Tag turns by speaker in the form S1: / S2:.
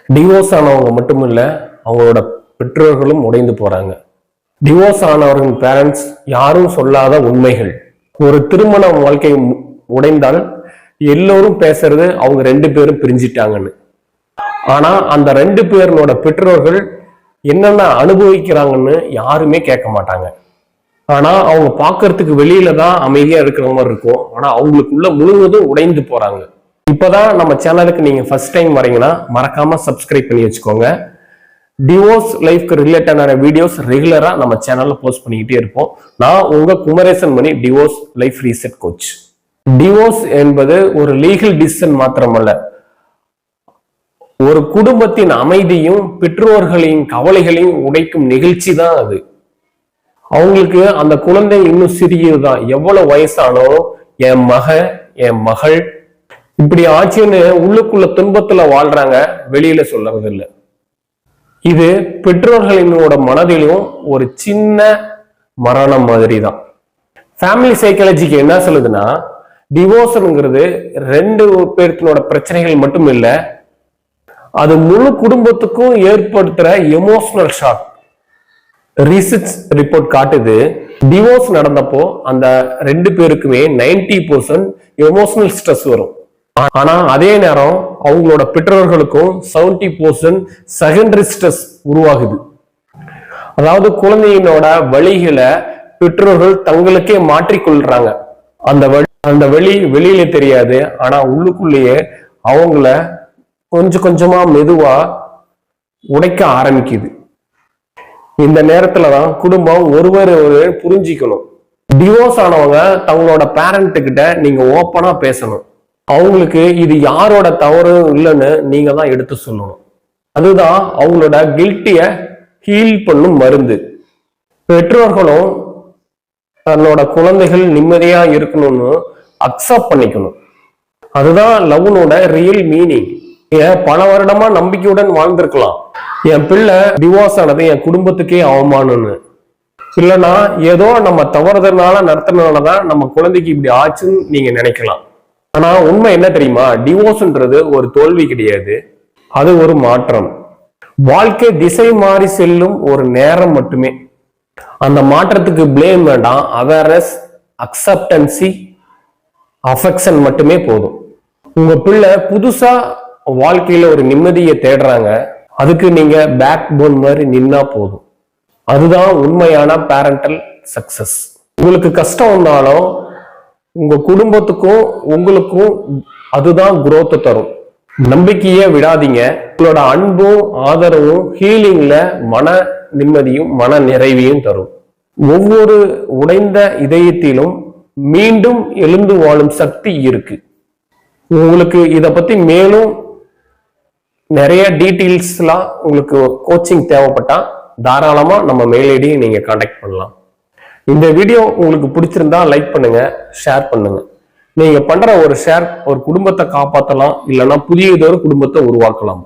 S1: Divorce ஆனவங்க மட்டும் இல்ல, அவங்களோட பெற்றோர்களும் உடைந்து போறாங்க. டிவோர்ஸ் ஆனவர்களின் பேரண்ட்ஸ் யாரும் சொல்லாத உண்மைகள். ஒரு திருமண வாழ்க்கை உடைந்தால் எல்லோரும் பேசுறது அவங்க 2 பேரும் பிரிஞ்சிட்டாங்கன்னு. ஆனா அந்த 2 பேரோட பெற்றோர்கள் என்னென்ன அனுபவிக்கிறாங்கன்னு யாருமே கேட்க மாட்டாங்க. ஆனா அவங்க பாக்குறதுக்கு வெளியில தான் அமைதியா இருக்கிற மாதிரி இருக்கும். ஆனா அவங்களுக்குள்ள முழுவதும் உடைந்து போறாங்க. இப்பதான் நம்ம சேனலுக்கு நீங்க ஃபர்ஸ்ட் டைம் வரீங்கன்னா மறக்காம சப்ஸ்கிரைப் பண்ணி வச்சுக்கோங்க. டிவோர்ஸ் லைஃப்க்கு ரிலேட்டடான வீடியோஸ் ரெகுலரா நம்ம சேனல்ல போஸ்ட் பண்ணிக்கிட்டே இருப்போம். நான் உங்க Kumaresan Mani, divorce life reset coach. Divorce என்பது ஒரு லீகல் டிசிஷன் மாத்திரமல்ல, ஒரு குடும்பத்தின் அமைதியும் பெற்றோர்களின் கவலைகளையும் உடைக்கும் நிகழ்ச்சி தான் அது. அவங்களுக்கு அந்த குழந்தை இன்னும் சிறியதுதான். எவ்வளவு வயசானாலும் என் என் மகள் இப்படி ஆச்சுன்னு உள்ளுக்குள்ள துன்பத்துல வாழ்றாங்க, வெளியில சொல்றது இல்லை. இது பெற்றோர்களினோட மனதிலும் ஒரு சின்ன மரணம் மாதிரி தான். ஃபேமிலி சைக்காலஜிக்கு என்ன சொல்லுதுன்னா, டிவோர்ஸ்ங்கிறது 2 பேர்த்தினோட பிரச்சனைகள் மட்டும் இல்லை, அது முழு குடும்பத்துக்கும் ஏற்படுத்துற எமோஷனல் ஷாக். ரிசர்ச் ரிப்போர்ட் காட்டுது, டிவோர்ஸ் நடந்தப்போ அந்த 2 பேருக்குமே 90% எமோஷனல் ஸ்ட்ரெஸ் வரும். ஆனா அதே நேரம் அவங்களோட பெற்றோர்களுக்கும் 70% செகண்டரி ஸ்ட்ரெஸ் உருவாகுது. அதாவது குழந்தையினோட வழிகளை பெற்றோர்கள் தங்களுக்கே மாற்றிக்கொள்றாங்க. அந்த வழி வெளியில தெரியாது, ஆனா உள்ளுக்குள்ளேயே அவங்கள கொஞ்சம் கொஞ்சமா மெதுவா உடைக்க ஆரம்பிக்குது. இந்த நேரத்துலதான் குடும்பம் ஒருவர் புரிஞ்சிக்கணும். டிவோர்ஸ் ஆனவங்க தங்களோட பேரண்ட் கிட்ட நீங்க ஓப்பனா பேசணும். அவங்களுக்கு இது யாரோட தவறு இல்லைன்னு நீங்க தான் எடுத்து சொல்லணும். அதுதான் அவங்களோட கில்ட்டிய ஹீல் பண்ணும் மருந்து. பெற்றோர்களும் தன்னோட குழந்தைகள் நிம்மதியா இருக்கணும்னு அக்செப்ட் பண்ணிக்கணும். அதுதான் லவ்னோட ரியல் மீனிங். பல வருடமா நம்பிக்கையுடன் வாழ்ந்திருக்கலாம், என் பிள்ளை டிவோர்ஸ் ஆனது என் குடும்பத்துக்கே அவமானம்னு. இல்லைன்னா ஏதோ நம்ம தவறுதனால நடத்தினாலதான் நம்ம குழந்தைக்கு இப்படி ஆச்சுன்னு நீங்க நினைக்கலாம். ஆனா உண்மை என்ன தெரியுமா? டிவோர்ஸ்ன்றது ஒரு தோல்வி கிடையாது, அது ஒரு மாற்றம். வாழ்க்கை திசை மாறி செல்லும் ஒரு நேரம் மட்டுமே. அந்த மாற்றத்துக்கு பிளேம் வேண்டாம், அவேர்னஸ், அக்செப்டன்சி, அஃபெக்ஷன் மட்டுமே போதும். உங்க பிள்ளை புதுசா வாழ்க்கையில ஒரு நிம்மதியை தேடுறாங்க, அதுக்கு நீங்க பேக் போன் மாதிரி நின்னா போதும். அதுதான் உண்மையான பேரண்டல் சக்சஸ். உங்களுக்கு கஷ்டம் வந்தாலும் உங்க குடும்பத்துக்கும் உங்களுக்கும் அதுதான் growth தரும். நம்பிக்கையே விடாதீங்க. உங்களோட அன்பும் ஆதரவும் ஹீலிங்ல மன நிம்மதியும் மன நிறைவையும் தரும். ஒவ்வொரு உடைந்த இதயத்திலும் மீண்டும் எழுந்து வாழும் சக்தி இருக்கு. உங்களுக்கு இதை பத்தி மேலும் நிறைய டீட்டெயில்ஸ்லாம் உங்களுக்கு கோச்சிங் தேவைப்பட்டா தாராளமா நம்ம மெயில் ஐடி நீங்க கான்டாக்ட் பண்ணலாம். இந்த வீடியோ உங்களுக்கு பிடிச்சிருந்தா லைக் பண்ணுங்க, ஷேர் பண்ணுங்க. நீங்க பண்ற ஒரு ஷேர் ஒரு குடும்பத்தை காப்பாற்றலாம், இல்லைன்னா புதியதொரு குடும்பத்தை உருவாக்கலாம்.